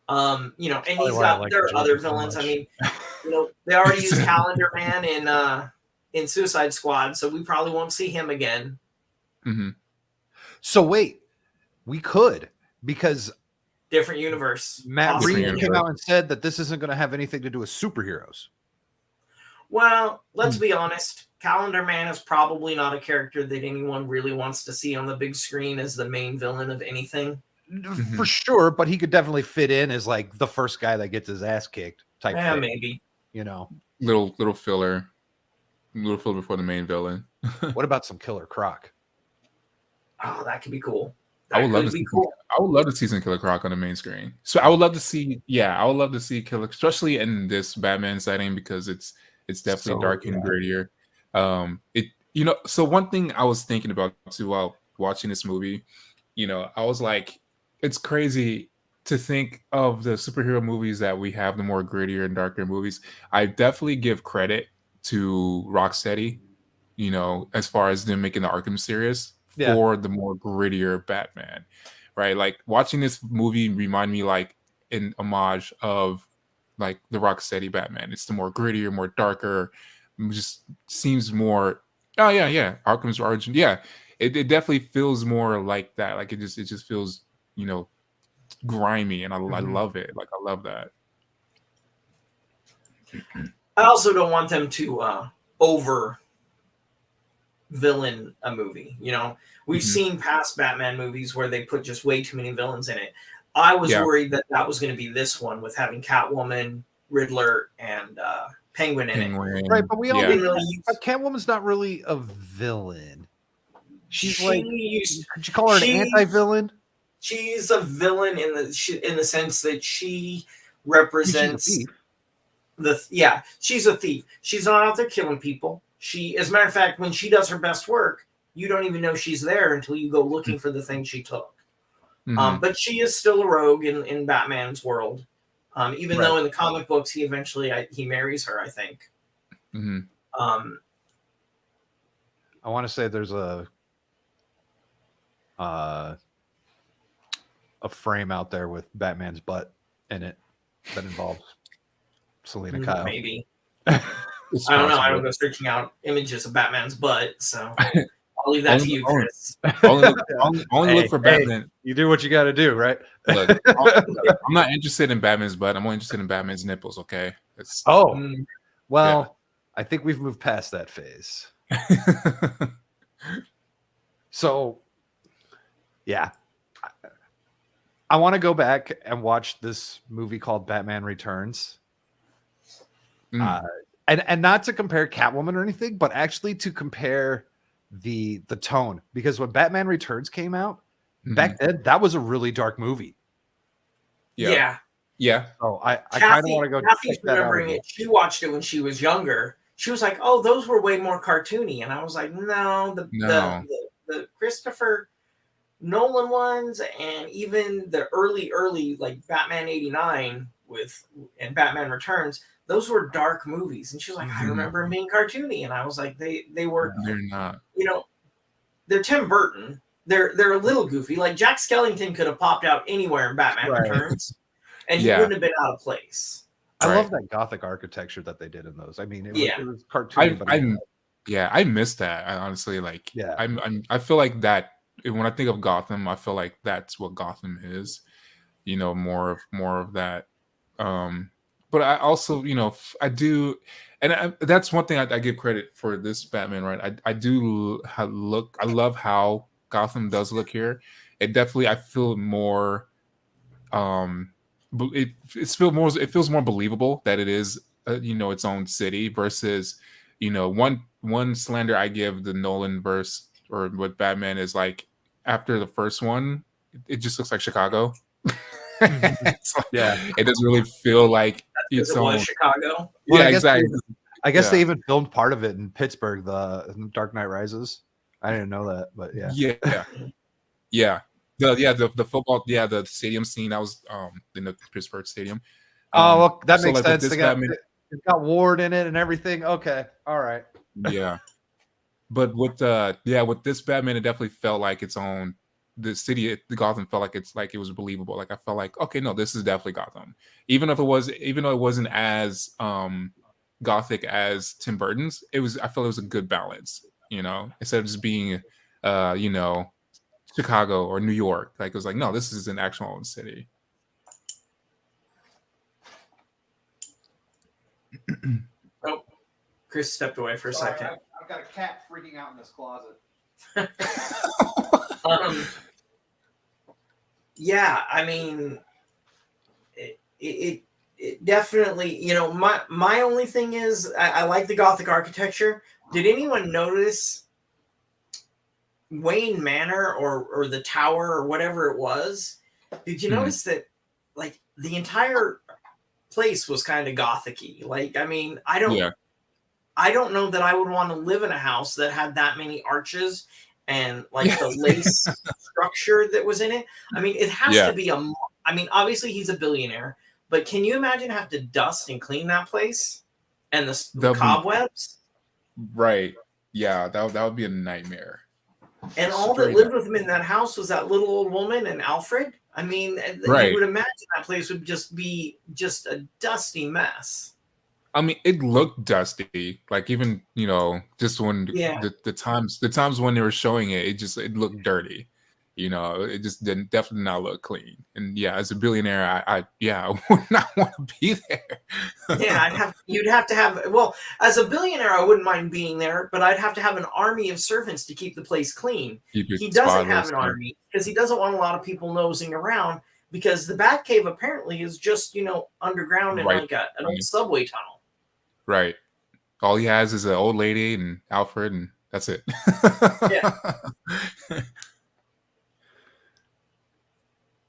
And he's there are other villains. I mean, they already used Calendar Man in Suicide Squad, so we probably won't see him again. So wait, we could, because Different universe. Matt Possibly. Reeves came out and said that this isn't going to have anything to do with superheroes. Well, let's be honest. Calendar Man is probably not a character that anyone really wants to see on the big screen as the main villain of anything. For sure, but he could definitely fit in as like the first guy that gets his ass kicked type Yeah, thing, maybe. Little filler before the main villain. What about some Killer Croc? Oh, that could be cool. I would love to see some Killer Croc on the main screen. So I would love to see Killer, especially in this Batman setting, because it's definitely dark and grittier. So one thing I was thinking about too while watching this movie, I was like, it's crazy to think of the superhero movies that we have, the more grittier and darker movies. I definitely give credit to Rocksteady, as far as them making the Arkham series for the more grittier Batman, right? Like watching this movie remind me like an homage of like the Rocksteady Batman. It's the more grittier, more darker, just seems more. Oh yeah, Arkham's origin. Yeah, it definitely feels more like that. Like it just feels grimy, and I love it. Like I love that. I also don't want them to over villain a movie. We've seen past Batman movies where they put just way too many villains in it. I was worried that was going to be this one with having Catwoman, Riddler, and Penguin in it. Right, but we all really but Catwoman's not really a villain. She's could could you call her an anti-villain? she's a villain in the sense that she She's a represents thief. she's a thief. She's not out there killing people. She, as a matter of fact, when she does her best work, you don't even know she's there until you go looking for the thing she took. But she is still a rogue in Batman's world. Even though in the comic books he eventually he marries her, I think. I want to say there's a frame out there with Batman's butt in it that involves Selena Kyle. Maybe. I don't know. I don't go searching out images of Batman's butt, so I'll leave that to you, Chris. Only look for Batman. You do what you got to do, right? Look, I'm not interested in Batman's butt. I'm more interested in Batman's nipples. Okay. I think we've moved past that phase. So, yeah, I want to go back and watch this movie called Batman Returns. And not to compare Catwoman or anything, but actually to compare the tone, because when Batman Returns came out back then, that was a really dark movie. Yeah. So I kind of want to go Kathy's check that out. remembering it. She watched it when she was younger. She was like, "Oh, those were way more cartoony," and I was like, "No, the Christopher Nolan ones, and even the early like Batman '89 and Batman Returns, those were dark movies." And she was like, "I remember them being cartoony," and I was like, "They were." They're not. They're Tim Burton. They're a little goofy. Like Jack Skellington could have popped out anywhere in Batman Returns, and he wouldn't have been out of place. I love that Gothic architecture that they did in those. I mean, it was cartoony. I miss that. I honestly like. Yeah, I feel like that when I think of Gotham, I feel like that's what Gotham is. More of that. But I also, I do, and that's one thing I give credit for this Batman. Right, I do look. I love how Gotham does look here. It definitely, I feel more. It feels more believable that it is its own city versus one slander I give the Nolan verse or what Batman is like after the first one, it just looks like Chicago. It doesn't really feel like it's own Chicago. Well, exactly. I guess they even filmed part of it in Pittsburgh, the Dark Knight Rises. I didn't know that, but The football, the stadium scene that was in the Pittsburgh stadium. That makes sense. They got Ward in it and everything. Okay, all right. Yeah, but with this Batman, it definitely felt like its own. The city, the Gotham felt like it was believable. Like I felt like, okay, no, this is definitely Gotham. Even though it wasn't as Gothic as Tim Burton's, I felt it was a good balance. Instead of just being Chicago or New York. Like it was like, no, this is an actual own city. Oh, Chris stepped away for a second. I've got a cat freaking out in this closet. I mean, it definitely, my only thing is I like the Gothic architecture. Did anyone notice Wayne Manor or the tower or whatever it was? Did you notice that like the entire place was kind of Gothic-y? Like, I mean, I don't know that I would want to live in a house that had that many arches and like the lace structure that was in it. I mean, it has to be obviously he's a billionaire, but can you imagine have to dust and clean that place and the cobwebs? Right. Yeah, that would be a nightmare. And all that lived with him in that house was that little old woman and Alfred. I mean, you would imagine that place would just be a dusty mess. I mean, it looked dusty. Like even just when the times when they were showing it, it looked dirty. It just definitely not look clean. And as a billionaire, I would not want to be there. You'd have to have. Well, as a billionaire, I wouldn't mind being there, but I'd have to have an army of servants to keep the place clean. He doesn't have an army because he doesn't want a lot of people nosing around. Because the Batcave apparently is just underground in like an old subway tunnel. Right. All he has is an old lady and Alfred, and that's it.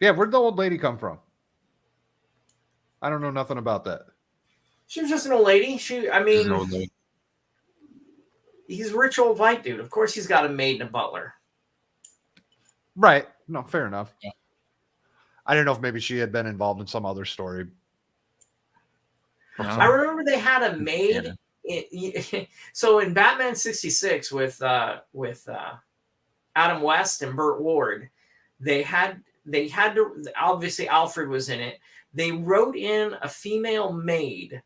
Yeah, where'd the old lady come from? I don't know nothing about that. She was just an old lady. I She's an mean, old lady. he's a rich old white dude. Of course, he's got a maid and a butler. Right. No, fair enough. Yeah. I don't know if maybe she had been involved in some other story. I remember they had a maid. So in Batman 66 with Adam West and Burt Ward, they had to, obviously Alfred was in it. They wrote in a female maid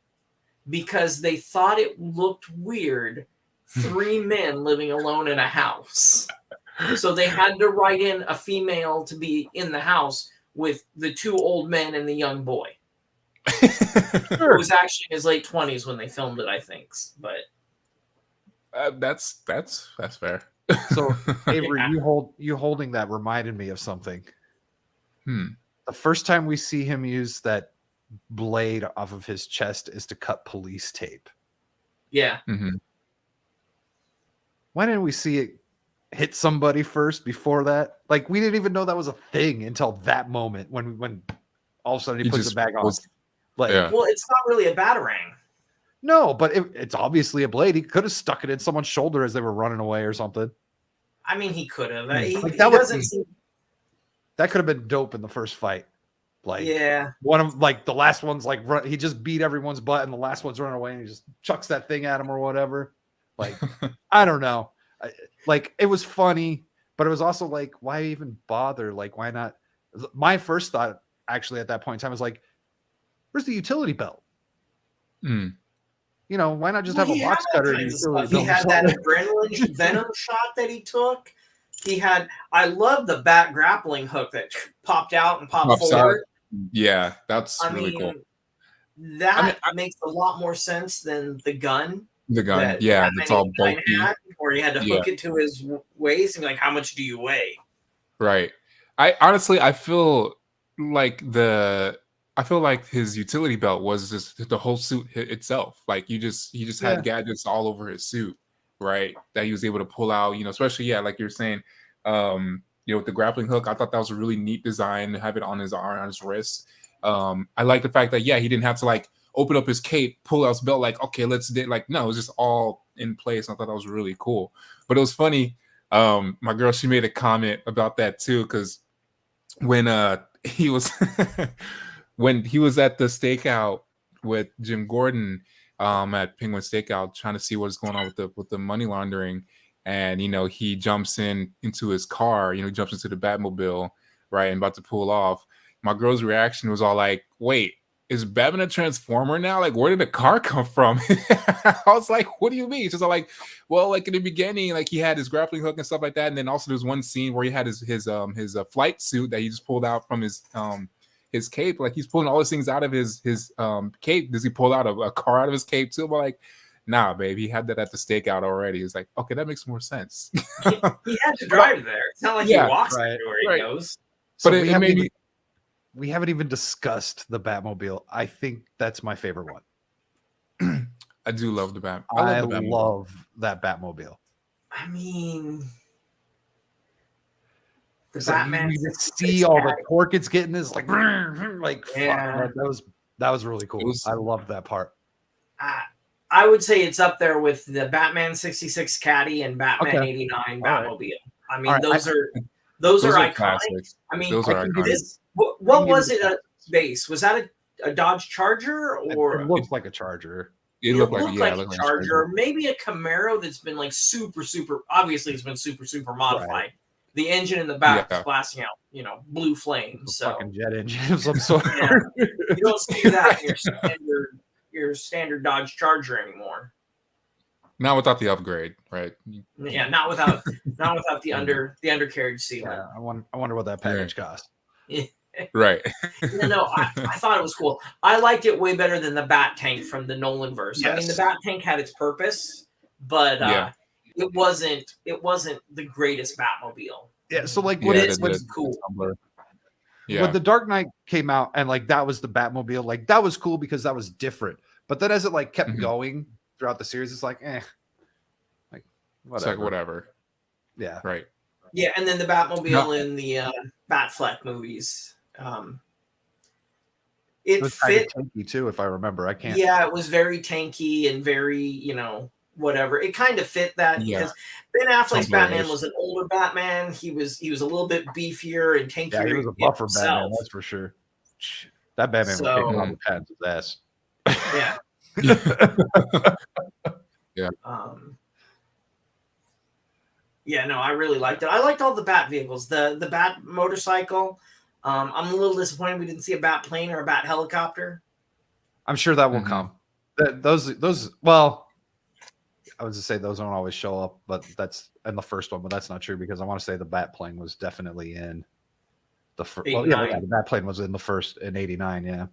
because they thought it looked weird. 3 men living alone in a house. So they had to write in a female to be in the house with the 2 old men and the young boy. It was actually in his late 20s when they filmed it, I think. But that's fair. So Avery, you holding that reminded me of something. The first time we see him use that blade off of his chest is to cut police tape. Yeah. Mm-hmm. Why didn't we see it hit somebody first before that? Like, we didn't even know that was a thing until that moment when all of a sudden he puts it back on. Like, well, it's not really a batarang. No, but it's obviously a blade. He could have stuck it in someone's shoulder as they were running away or something. I mean, he could have. That could have been dope in the first fight. Like, yeah, one of the last one's like he just beat everyone's butt, and the last one's running away, and he just chucks that thing at him or whatever. Like, I don't know. Like, it was funny, but it was also like, why even bother? Like, why not? My first thought, actually, at that point in time was like, where's the utility belt? You know, why not just have a box cutter? He had that adrenaline venom shot that he took. I love the bat grappling hook that popped out and popped forward. Yeah, that's really cool. That makes a lot more sense than the gun. The gun, it's all bulky. Where he had to hook it to his waist and be like, how much do you weigh? Right. I feel like his utility belt was just the whole suit itself. Like, he just had gadgets all over his suit, right? That he was able to pull out, especially, like you're saying, with the grappling hook. I thought that was a really neat design to have it on his arm, on his wrist. I like the fact that, he didn't have to like open up his cape, pull out his belt, like, okay, let's do it. Like, no, it was just all in place. I thought that was really cool. But it was funny. My girl, she made a comment about that too, because when he was when he was at the stakeout with Jim Gordon at Penguin Stakeout, trying to see what's going on with the money laundering, and he jumps into his car, he jumps into the Batmobile, right, and about to pull off. My girl's reaction was all like, wait, is Batman a Transformer now? Like, where did the car come from? I was like, what do you mean? She's all like, well, like in the beginning, like he had his grappling hook and stuff like that. And then also there's one scene where he had his flight suit that he just pulled out from his cape. Like, he's pulling all these things out of his cape. Does he pull out a car out of his cape too? But like, nah, babe, he had that at the stakeout already. It's like, okay, that makes more sense. He had to drive there. It's not like he walks everywhere he goes. But it made me. We haven't even discussed the Batmobile. I think that's my favorite one. I do love the Bat. I love that Batmobile. I mean, the Batman. You see all the torque it's getting is like yeah. That was really cool. I loved that part. I would say it's up there with the Batman 66 Caddy and Batman 89 Batmobile. Right. I mean, those are iconic. Classics. I mean, what was it base? Was that a Dodge Charger, or it looks like a Charger? It looked like a Charger, or maybe a Camaro that's been like super. Obviously, it's been super modified. Right. The engine in the back is blasting out, blue flames. Fucking jet engine of some sort. You don't see that in your standard Dodge Charger anymore. Not without the upgrade, right? Yeah, not without the undercarriage sealant. Yeah, I wonder what that package cost. Right. No, I thought it was cool. I liked it way better than the Bat Tank from the Nolan verse. Yes. I mean, the Bat Tank had its purpose, but it wasn't the greatest Batmobile. Yeah, so like what's cool. Yeah. When the Dark Knight came out and like that was the Batmobile, like that was cool because that was different. But then as it like kept going throughout the series, it's like, like whatever. It's like whatever. Yeah. Right. Yeah, and then the Batmobile in the Batfleck movies It It was kind of fit. tanky too, if I remember. I can't. Yeah, it was very tanky and very, whatever. It kind of fit that Yeah. because Ben Affleck's Batman Tumblr-ish. was an older Batman. He was a little bit beefier and tankier. Yeah, he was a buffer Batman, himself. that's for sure. That Batman would So- kick Robert Pattinson's ass. Yeah. Yeah. Yeah, no, I really liked it. I liked all the Bat vehicles. The Bat motorcycle. I'm a little disappointed we didn't see a Bat plane or a Bat helicopter. I'm sure that will Mhm. come. Those. Well, I was to say those don't always show up, but that's in the first one. But that's not true because I want to say the Bat plane was definitely in the first. Well, yeah, 89. the Bat plane was in the first in '89. Yeah,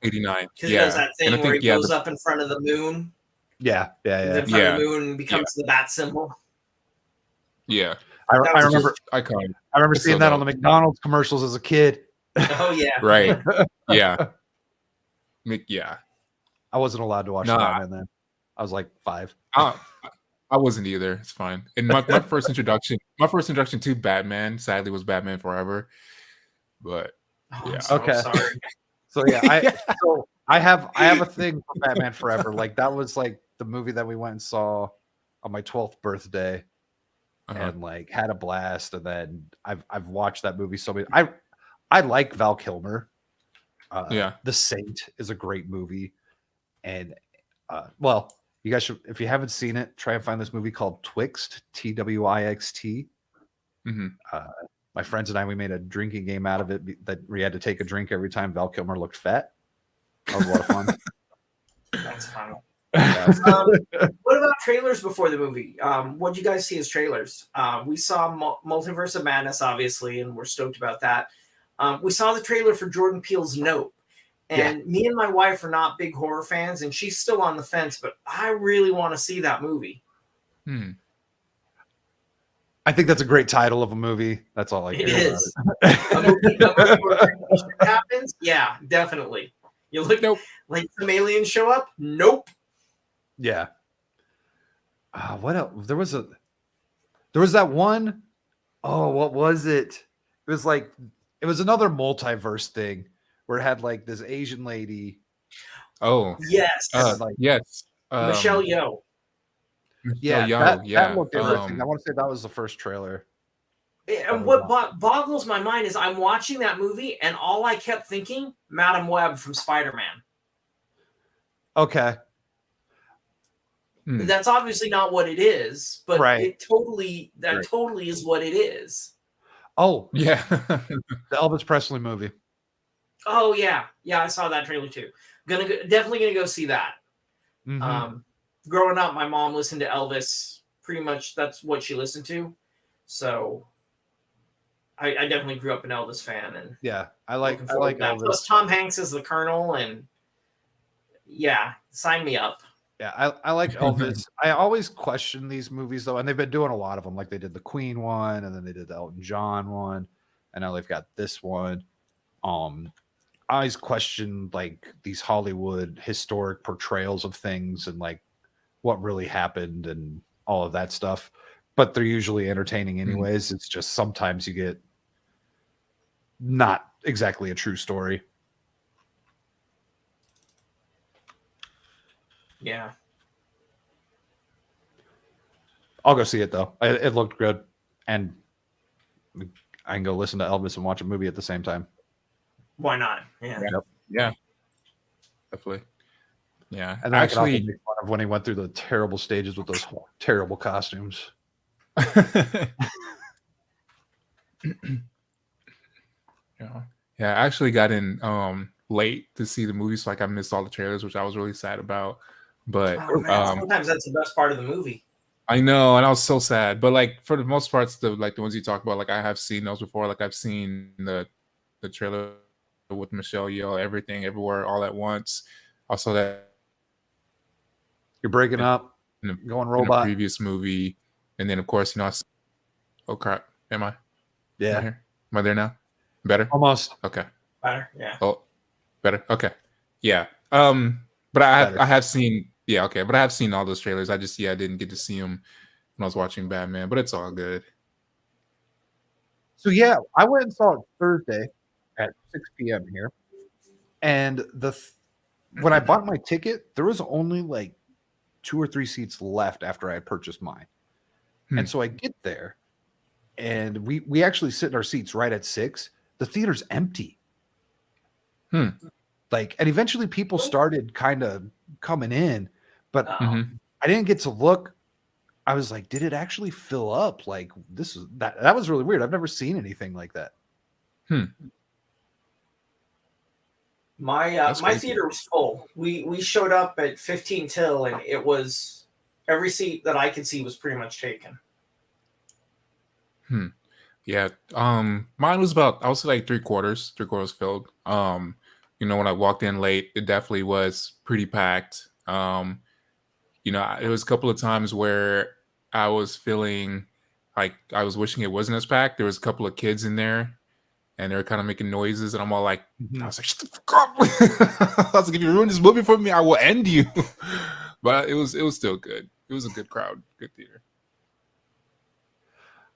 89. Because he does that And thing I where think, he goes up in front of the moon. yeah. In front of the moon and becomes the Bat symbol. Yeah. I That was remember. Iconic. I remember It's seeing so that on dope. the McDonald's commercials as a kid. Oh yeah. Right. Yeah. Yeah. I wasn't allowed to watch Nah. Batman then. I was like 5. I wasn't either. It's fine. And my first introduction to Batman, sadly, was Batman Forever. But Oh, Yeah. I'm so Okay. sorry. So yeah, I have a thing for Batman Forever. Like that was like the movie that we went and saw on my 12th birthday. And like had a blast, and then I've watched that movie so many. I like Val Kilmer. Yeah. The Saint is a great movie, and well, you guys should, if you haven't seen it, try and find this movie called Twixt, TWIXT. Mhm. My friends and I, we made a drinking game out of it that we had to take a drink every time Val Kilmer looked fat. That was a lot of fun. That's funny. Yeah. What about trailers before the movie? What did you guys see as trailers? We saw Multiverse of Madness, obviously, and we're stoked about that. We saw the trailer for Jordan Peele's Nope. And me and my wife are not big horror fans, and she's still on the fence, but I really want to see that movie. I think that's a great title of a movie. That's all I care It is. about. A movie where shit happens? Yeah, definitely. You look like some aliens show up? Nope. Yeah. What else? There was that one. Oh, what was it? It was like it was another multiverse thing where it had like this Asian lady. Oh. Yes. Yes. Michelle Yeoh. Yeah, Yeoh, that looked interesting. I want to say that was the first trailer. And what boggles my mind is I'm watching that movie and all I kept thinking, Madam Web from Spider-Man. Okay. That's obviously not what it is, but it totally is what it is. Oh, yeah. The Elvis Presley movie. Oh yeah. Yeah, I saw that trailer too. Definitely gonna go see that. Mm-hmm. Growing up, my mom listened to Elvis. Pretty much that's what she listened to. So I definitely grew up an Elvis fan, and yeah, I like that. Elvis. Plus Tom Hanks is the Colonel, and yeah, sign me up. Yeah, I like Elvis. I always question these movies though, and they've been doing a lot of them. Like they did the Queen one, and then they did the Elton John one, and now they've got this one. I always question like these Hollywood historic portrayals of things and like what really happened and all of that stuff. But they're usually entertaining anyways. It's just sometimes you get not exactly a true story. Yeah. I'll go see it though. It looked good, and I can go listen to Elvis and watch a movie at the same time. Why not? Yeah. Yeah. Definitely. Yeah. And then Actually, I can make fun of when he went through the terrible stages with those terrible costumes. Yeah. I actually got in late to see the movie, so like I missed all the trailers, which I was really sad about. But sometimes that's the best part of the movie. I know, and I was so sad. But like for the most parts, the ones you talk about, like I have seen those before. Like I've seen the trailer with Michelle Yeoh, Everything, Everywhere, All at Once. Also that You're breaking up, going robot. In the previous movie, and then of course, oh crap, am I? Yeah. Am I there now? Better? Almost. Okay. Better, yeah. Oh, better. Okay. Yeah. But I have seen. Yeah. Okay. But I have seen all those trailers. I didn't get to see them when I was watching Batman. But it's all good. So yeah, I went and saw it Thursday. at 6 p.m. here. And when I bought my ticket, there was only like 2 or 3 seats left after I had purchased mine. And so I get there, and we actually sit in our seats right at 6. The theater's empty. Like, and eventually people started kind of coming in, but I didn't get to look. I was like, did it actually fill up? Like, that was really weird. I've never seen anything like that. My theater was full. We showed up at 15 till, and it was every seat that I could see was pretty much taken. Yeah. Mine was about, I would say like three quarters filled. When I walked in late, it definitely was pretty packed. It was a couple of times where I was feeling like I was wishing it wasn't as packed. There was a couple of kids in there, and they were kind of making noises, and I'm all like, I was like, shut the fuck up. I was like, if you ruin this movie for me, I will end you. But it was still good. It was a good crowd, good theater.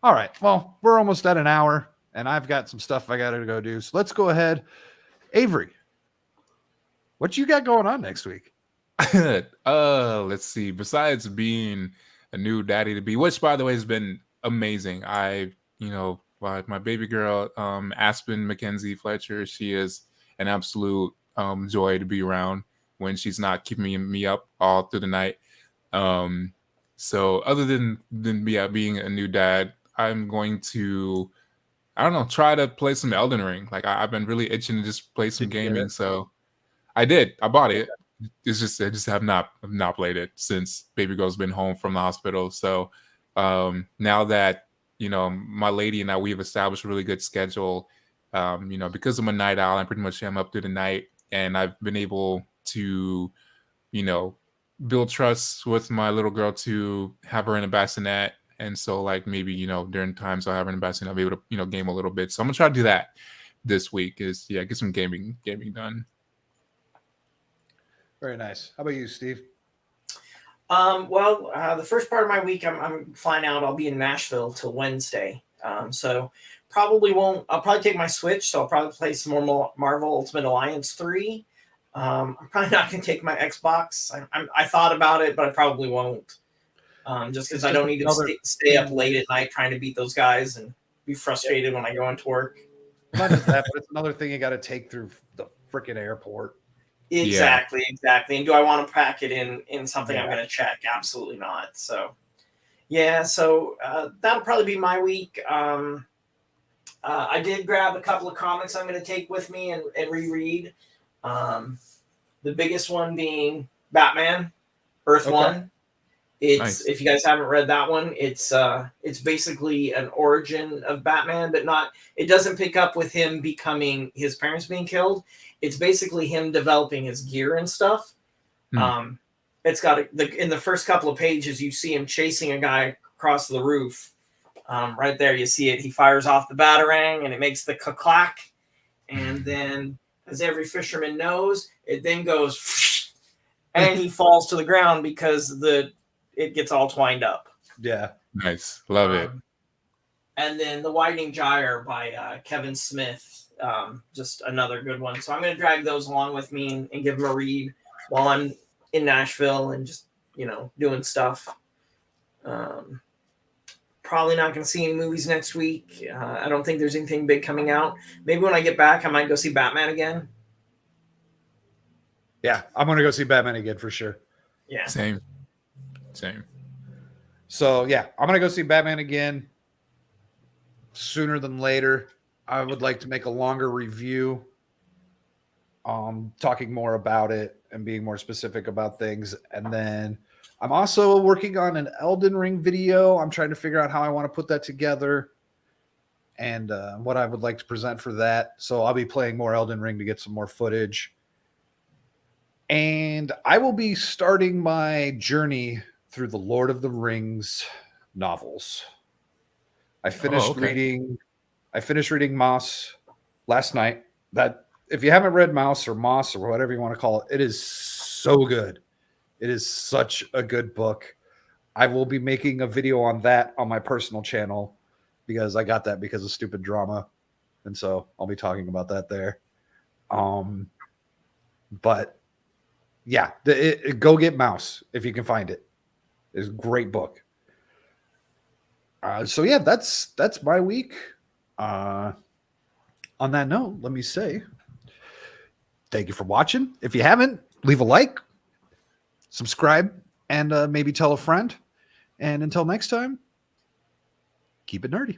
All right. Well, we're almost at an hour, and I've got some stuff I got to go do. So let's go ahead. Avery, what you got going on next week? Let's see. Besides being a new daddy to be, which by the way has been amazing. My baby girl, Aspen Mackenzie Fletcher, she is an absolute joy to be around when she's not keeping me up all through the night. So other than being a new dad, I'm going to, I don't know, try to play some Elden Ring. Like I've been really itching to just play some gaming. So I did. I bought it. It's just I just have not played it since baby girl's been home from the hospital. So now that my lady and I, we've established a really good schedule. Because I'm a night owl, I pretty much am up through the night, and I've been able to, build trust with my little girl to have her in a bassinet. And so like maybe, during times I'll have her in a bassinet, I'll be able to, game a little bit. So I'm gonna try to do that this week get some gaming done. Very nice. How about you, Steve? The first part of my week, I'm flying out. I'll be in Nashville till Wednesday. So I'll probably take my Switch. So I'll probably play some more Marvel Ultimate Alliance 3. I'm probably not going to take my Xbox. I thought about it, but I probably won't. Just because I don't need to stay up late at night trying to beat those guys and be frustrated when I go into work. Not just that, but it's another thing you got to take through the freaking airport. Exactly. And do I want to pack it in something I'm going to check? Absolutely not. So, that'll probably be my week. I did grab a couple of comics I'm going to take with me and reread. The biggest one being Batman, Earth One. It's nice. If you guys haven't read that one, it's basically an origin of Batman, but it doesn't pick up with him becoming his parents being killed. It's basically him developing his gear and stuff. It's got in the first couple of pages, you see him chasing a guy across the roof. Right there, you see it. He fires off the batarang, and it makes the clack. And then, as every fisherman knows, it then goes, and he falls to the ground because it gets all twined up. Yeah, nice, love it. And then The Widening Gyre by Kevin Smith. Just another good one. So I'm going to drag those along with me and give them a read while I'm in Nashville and just, doing stuff. Probably not going to see any movies next week. I don't think there's anything big coming out. Maybe when I get back, I might go see Batman again. Yeah, I'm going to go see Batman again for sure. Yeah. Same. So, yeah, I'm going to go see Batman again sooner than later. I would like to make a longer review, talking more about it and being more specific about things. And then I'm also working on an Elden Ring video. I'm trying to figure out how I want to put that together and what I would like to present for that. So I'll be playing more Elden Ring to get some more footage. And I will be starting my journey through the Lord of the Rings novels. I finished reading Moss last night. That if you haven't read Moss or whatever you want to call it, it is so good. It is such a good book. I will be making a video on that on my personal channel because I got that because of stupid drama. and so I'll be talking about that there. But yeah, go get Mouse if you can find it. It's a great book. So yeah, that's my week. On that note, let me say thank you for watching. If you haven't, leave a like, subscribe, and maybe tell a friend. And until next time, keep it nerdy.